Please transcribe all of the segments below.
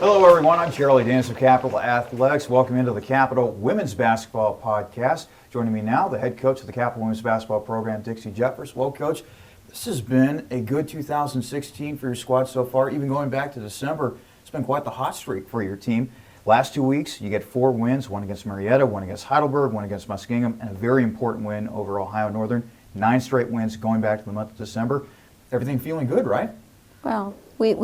Hello, everyone. I'm Charlie Dance of Capital Athletics. Welcome into the Capital Women's Basketball Podcast. Joining me now, the head coach of the Capital Women's Basketball Program, Dixie Jeffers. Well, Coach, this has been a good 2016 for your squad so far. Even going back to December, it's been quite the hot streak for your team. Last 2 weeks, you get 4 wins, one against Marietta, one against Heidelberg, one against Muskingum, and a very important win over Ohio Northern. 9 straight wins going back to the month of December. Everything feeling good, right? Well, we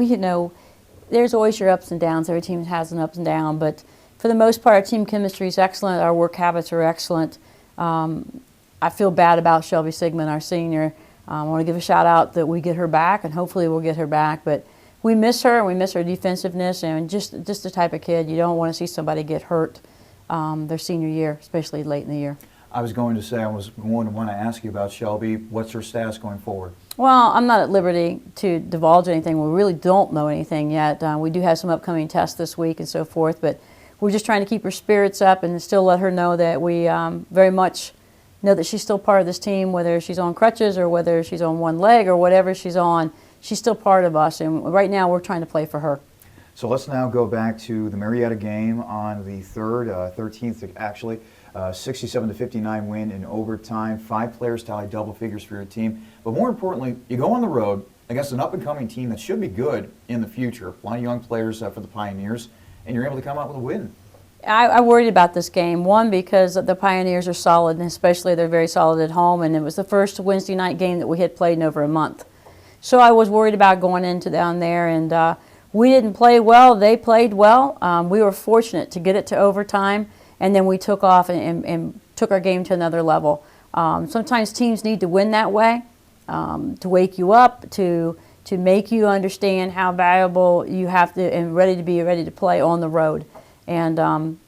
there's always your ups and downs. Every team has an ups and down, but for the most part, our team chemistry is excellent. Our work habits are excellent. I feel bad about Shelby Sigmund, our senior. I want to give a shout out that we get her back, and hopefully we'll get her back. But we miss her, and we miss her defensiveness, and just the type of kid you don't want to see somebody get hurt their senior year, especially late in the year. I was going to want to ask you about Shelby. What's her status going forward? Well, I'm not at liberty to divulge anything. We really don't know anything yet. We do have some upcoming tests this week and so forth, but we're just trying to keep her spirits up and still let her know that we very much know that she's still part of this team, whether she's on crutches or whether she's on one leg or whatever she's on. She's still part of us, and right now we're trying to play for her. So let's now go back to the Marietta game on the 13th actually. 67-59 win in overtime. 5 players tallied double figures for your team. But more importantly, you go on the road against an up-and-coming team that should be good in the future. A lot of young players for the Pioneers, and you're able to come out with a win. I worried about this game, one, because the Pioneers are solid, and especially they're very solid at home, and it was the first Wednesday night game that we had played in over a month. So I was worried about going into down there, and we didn't play well. They played well. We were fortunate to get it to overtime, and then we took off and took our game to another level. Sometimes teams need to win that way, to wake you up, to make you understand how valuable you have to and ready to play on the road. And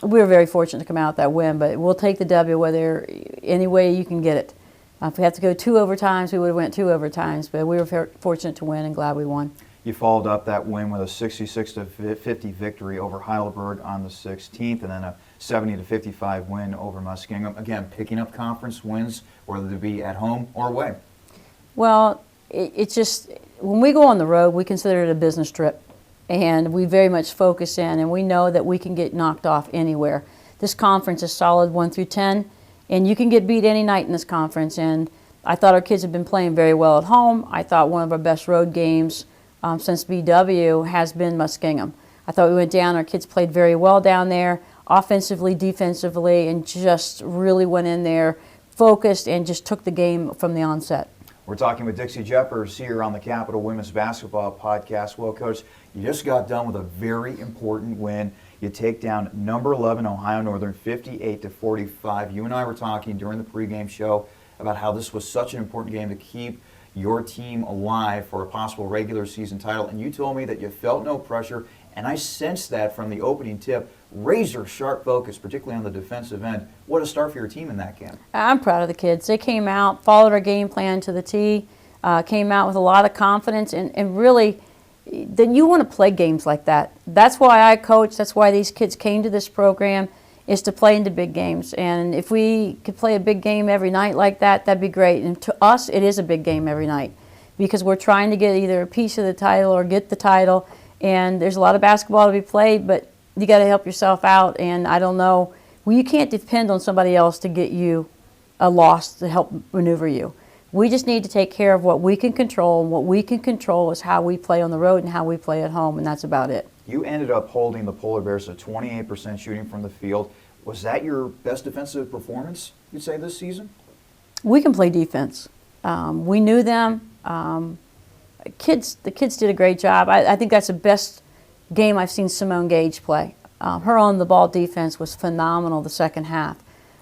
we were very fortunate to come out with that win, but we'll take the W whether any way you can get it. If we have to go 2 overtimes, we would have went 2 overtimes, but we were fortunate to win and glad we won. You followed up that win with a 66-50 victory over Heidelberg on the 16th, and then a 70-55 win over Muskingum. Again, picking up conference wins, whether they be at home or away. Well, it's just when we go on the road, we consider it a business trip, and we very much focus in, and we know that we can get knocked off anywhere. This conference is solid 1 through 10, and you can get beat any night in this conference. And I thought our kids have been playing very well at home. I thought one of our best road games since BW has been Muskingum. I thought we went down, our kids played very well down there, offensively, defensively, and just really went in there, focused, and just took the game from the onset. We're talking with Dixie Jeffers here on the Capital Women's Basketball Podcast. Well, Coach, you just got done with a very important win. You take down number 11 Ohio Northern 58-45. You and I were talking during the pregame show about how this was such an important game to keep your team alive for a possible regular season title, and you told me that you felt no pressure, and I sensed that from the opening tip. Razor sharp focus, particularly on the defensive end. What a start for your team in that game. I'm proud of the kids. They came out, followed our game plan to the T, came out with a lot of confidence, and really, then you want to play games like that. That's why I coach. That's why these kids came to this program, is to play into big games. And if we could play a big game every night like that, that'd be great. And to us, it is a big game every night because we're trying to get either a piece of the title or get the title. And there's a lot of basketball to be played, but you got to help yourself out. And I don't know, well, you can't depend on somebody else to get you a loss to help maneuver you. We just need to take care of what we can control, and what we can control is how we play on the road and how we play at home, and that's about it. You ended up holding the Polar Bears to 28% shooting from the field. Was that your best defensive performance, you'd say, this season? We can play defense. We knew them. The kids did a great job. I think that's the best game I've seen Simonne Gage play. Her on-the-ball defense was phenomenal the second half.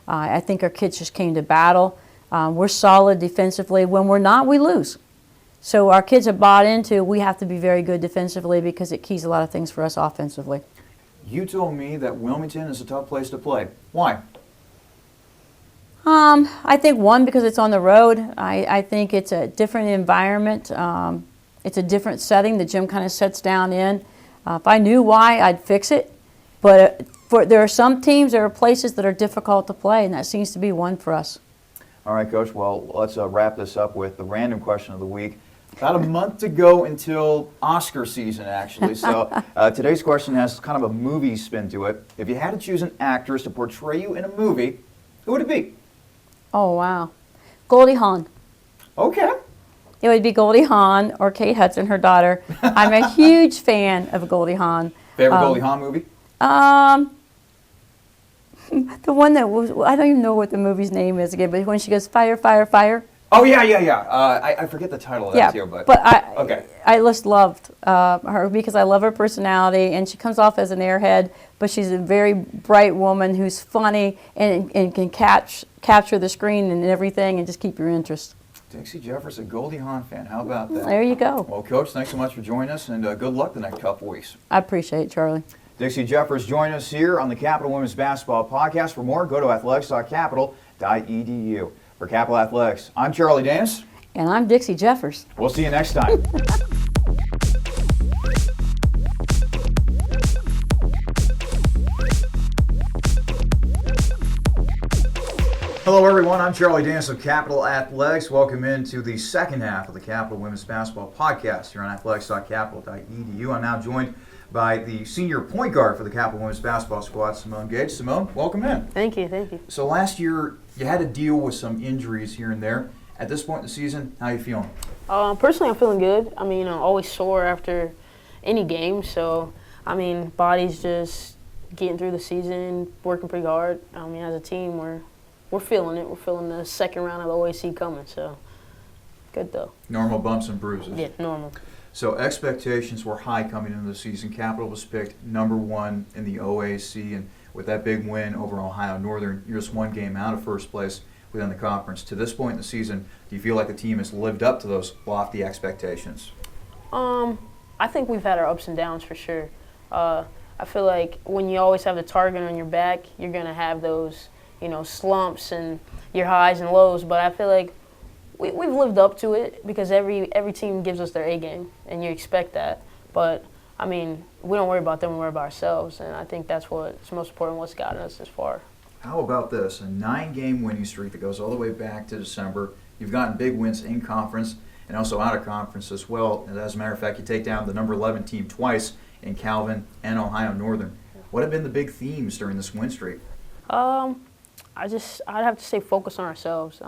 I think our kids just came to battle. We're solid defensively. When we're not, we lose. So our kids have bought into we have to be very good defensively because it keys a lot of things for us offensively. You told me that Wilmington is a tough place to play. Why? I think, one, because it's on the road. I think it's a different environment. It's a different setting. The gym kind of sets down in. If I knew why, I'd fix it. But there are some teams, there are places that are difficult to play, and that seems to be one for us. All right, Coach. Well, let's wrap this up with the random question of the week. About a month to go until Oscar season, actually. So today's question has kind of a movie spin to it. If you had to choose an actress to portray you in a movie, who would it be? Oh, wow. Goldie Hawn. Okay. It would be Goldie Hawn or Kate Hudson, her daughter. I'm a huge fan of Goldie Hawn. Favorite Goldie Hawn movie? The one that was, I don't even know what the movie's name is again, but when she goes, fire, fire, fire. Oh, yeah. I forget the title of that too, but okay. I just loved her because I love her personality, and she comes off as an airhead, but she's a very bright woman who's funny and can capture the screen and everything and just keep your interest. Dixie Jeffers, a Goldie Hawn fan. How about that? There you go. Well, Coach, thanks so much for joining us, and good luck the next couple weeks. I appreciate it, Charlie. Dixie Jeffers join us here on the Capital Women's Basketball Podcast. For more, go to athletics.capital.edu. For Capital Athletics, I'm Charlie Danis. And I'm Dixie Jeffers. We'll see you next time. Hello, everyone. I'm Charlie Danis of Capital Athletics. Welcome into the second half of the Capital Women's Basketball Podcast here on athletics.capital.edu. I'm now joined by the senior point guard for the Capital Women's Basketball squad, Simonne Gage. Simonne, welcome in. Thank you. So last year, you had to deal with some injuries here and there. At this point in the season, how are you feeling? Personally, I'm feeling good. I mean, I'm always sore after any game. So, I mean, body's just getting through the season, working pretty hard. I mean, as a team, we're feeling it. We're feeling the second round of the OAC coming. So, good though. Normal bumps and bruises. Yeah, normal. So expectations were high coming into the season. Capital was picked #1 in the OAC, and with that big win over Ohio Northern, you're just one game out of first place within the conference. To this point in the season, do you feel like the team has lived up to those lofty expectations? I think we've had our ups and downs for sure. I feel like when you always have the target on your back, you're going to have those, slumps and your highs and lows. But I feel like we've lived up to it because every team gives us their A game, and you expect that. But, I mean, we don't worry about them, we worry about ourselves, and I think that's what's most important, what's gotten us this far. How about this? A 9-game winning streak that goes all the way back to December. You've gotten big wins in conference and also out of conference as well. And as a matter of fact, you take down the number 11 team twice in Calvin and Ohio Northern. What have been the big themes during this win streak? I'd have to say focus on ourselves,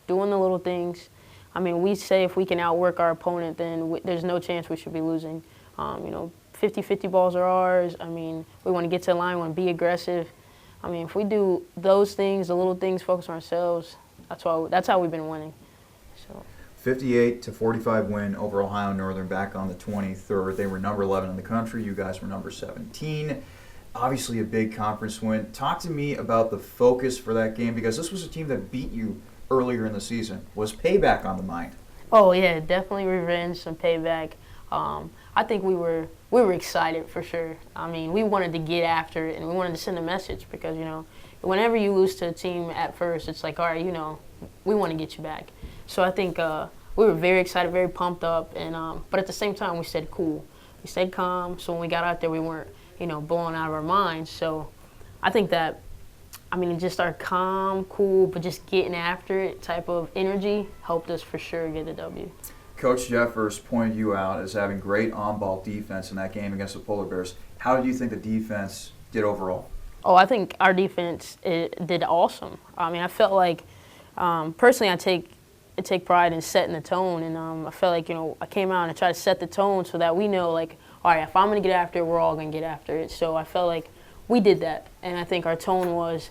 doing the little things. I mean, we say if we can outwork our opponent, then there's no chance we should be losing. 50-50 balls are ours. I mean, we want to get to the line, we want to be aggressive. I mean, if we do those things, the little things, focus on ourselves, that's how we've been winning. So. 58-45 win over Ohio Northern back on the 23rd. They were number 11 in the country. You guys were number 17. Obviously a big conference win. Talk to me about the focus for that game, because this was a team that beat you earlier in the season. Was payback on the mind? Oh yeah, definitely revenge, some payback. I think we were excited for sure. I mean, we wanted to get after it, and we wanted to send a message because, whenever you lose to a team at first, it's like, all right, we want to get you back. So I think we were very excited, very pumped up, and but at the same time, we stayed cool. We stayed calm, so when we got out there, we weren't, blowing out of our minds. So I think that, just our calm, cool, but just getting after it type of energy helped us for sure get the W. Coach Jeffers pointed you out as having great on-ball defense in that game against the Polar Bears. How did you think the defense did overall? Oh, I think our defense did awesome. I mean, I felt like, personally, I take pride in setting the tone, and I felt like, I came out and tried to set the tone so that we know, like, all right, if I'm going to get after it, we're all going to get after it. So I felt like we did that, and I think our tone was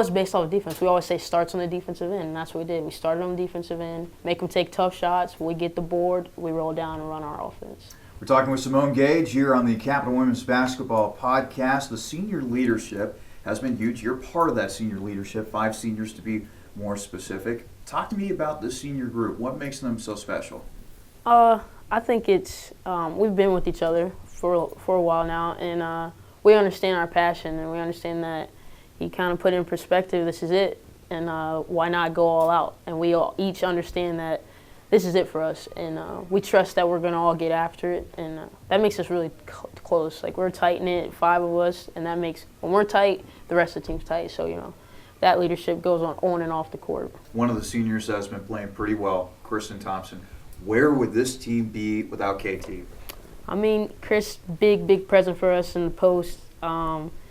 based off of defense. We always say starts on the defensive end, and that's what we did. We started on the defensive end, make them take tough shots. We get the board, we roll down and run our offense. We're talking with Simonne Gage here on the Capital Women's Basketball Podcast. The senior leadership has been huge. You're part of that senior leadership, 5 seniors to be more specific. Talk to me about this senior group. What makes them so special? I think it's we've been with each other for a while now, and we understand our passion, and we understand that you kind of put in perspective, this is it, and why not go all out? And we all each understand that this is it for us, and we trust that we're going to all get after it, and that makes us really close. Like, we're tight-knit, 5 of us, and that makes, when we're tight, the rest of the team's tight. So, that leadership goes on and off the court. One of the seniors has been playing pretty well, Kristen Thompson. Where would this team be without KT? I mean, Chris, big present for us in the post.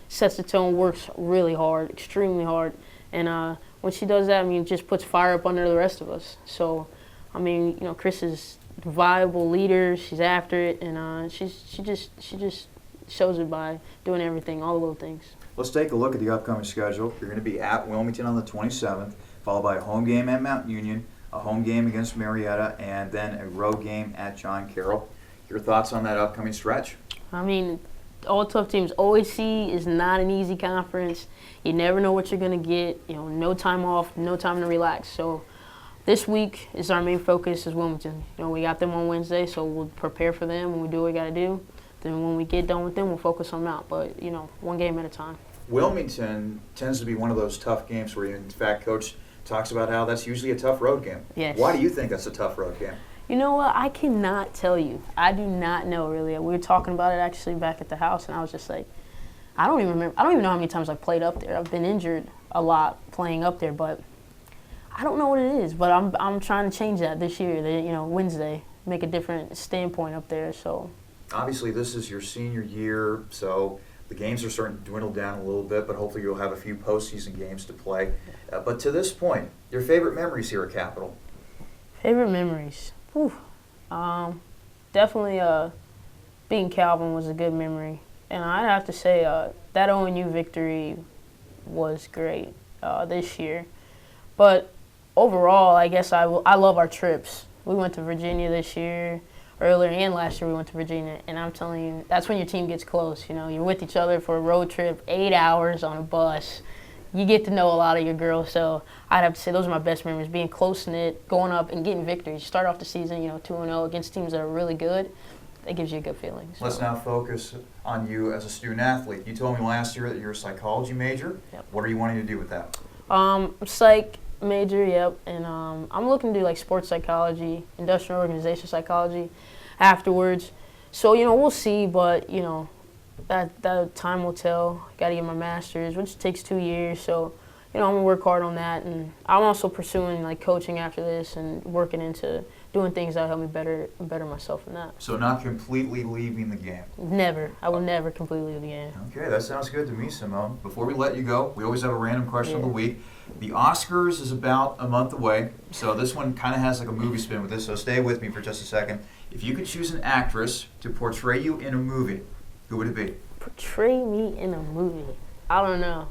Sets the tone, works really hard, extremely hard. And when she does that, I mean, it just puts fire up under the rest of us. So, I mean, you know, Chris is a viable leader. She's after it, and she just shows it by doing everything, all the little things. Let's take a look at the upcoming schedule. You're going to be at Wilmington on the 27th, followed by a home game at Mount Union, a home game against Marietta, and then a road game at John Carroll. Your thoughts on that upcoming stretch? I mean, all tough teams. OAC is not an easy conference. You never know what you're going to get. You know, no time off, no time to relax. So this week is our main focus is Wilmington. You know, we got them on Wednesday, so we'll prepare for them and we do what we got to do. Then when we get done with them, we'll focus on them out. But, you know, one game at a time. Wilmington tends to be one of those tough games where, in fact, Coach talks about how that's usually a tough road game. Yes. Why do you think that's a tough road game? You know what? I cannot tell you. I do not know, really. We were talking about it actually back at the house, and I was just like, I don't even remember. I don't even know how many times I've played up there. I've been injured a lot playing up there, but I don't know what it is. But I'm trying to change that this year. You know, Wednesday, make a different standpoint up there. So obviously, this is your senior year, so the games are starting to dwindle down a little bit, but hopefully you'll have a few postseason games to play. But to this point, your favorite memories here at Capital? Favorite memories? Whew. Definitely beating Calvin was a good memory. And I'd have to say that ONU victory was great this year. But overall, I guess I love our trips. We went to Virginia this year. Earlier and last year we went to Virginia, and I'm telling you, that's when your team gets close. You know, you're with each other for a road trip, 8 hours on a bus. You get to know a lot of your girls, so I'd have to say those are my best memories, being close-knit, going up and getting victories. You start off the season, you know, 2-0 against teams that are really good. That gives you a good feeling. So. Let's now focus on you as a student-athlete. You told me last year that you're a psychology major. Yep. What are you wanting to do with that? Psych major, yep, and I'm looking to do like sports psychology, industrial organization psychology afterwards. So, you know, we'll see, but, you know, that time will tell. Got to get my master's, which takes 2 years, so, you know, I'm going to work hard on that, and I'm also pursuing like coaching after this and working into doing things that help me better myself in that. So not completely leaving the game? Never. I will never completely leave the game. Okay, that sounds good to me, Simonne. Before we let you go, we always have a random question of the week. The Oscars is about a month away, so this one kind of has like a movie spin with this, so stay with me for just a second. If you could choose an actress to portray you in a movie, who would it be? Portray me in a movie? I don't know.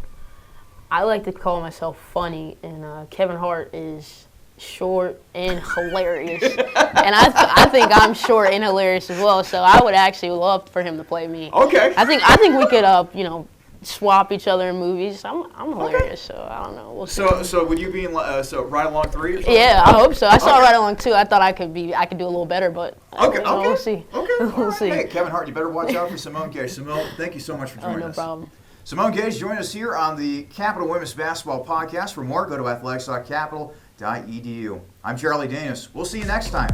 I like to call myself funny, and Kevin Hart is short and hilarious. And I think I'm short and hilarious as well, so I would actually love for him to play me. Okay. I think we could you know, swap each other in movies. I'm hilarious, so I don't know. We'll see. So would you be in Ride Along 3 or something? Yeah, I hope so. I saw Ride Along 2. I thought I could do a little better, but we'll see. Okay. We'll see. Hey, Kevin Hart, you better watch out for Simonne Gage. Simonne, thank you so much for joining us. No problem. Simonne Gage joined us here on the Capital Women's Basketball Podcast. For more, go to athletics.capital.edu. I'm Charlie Danis. We'll see you next time.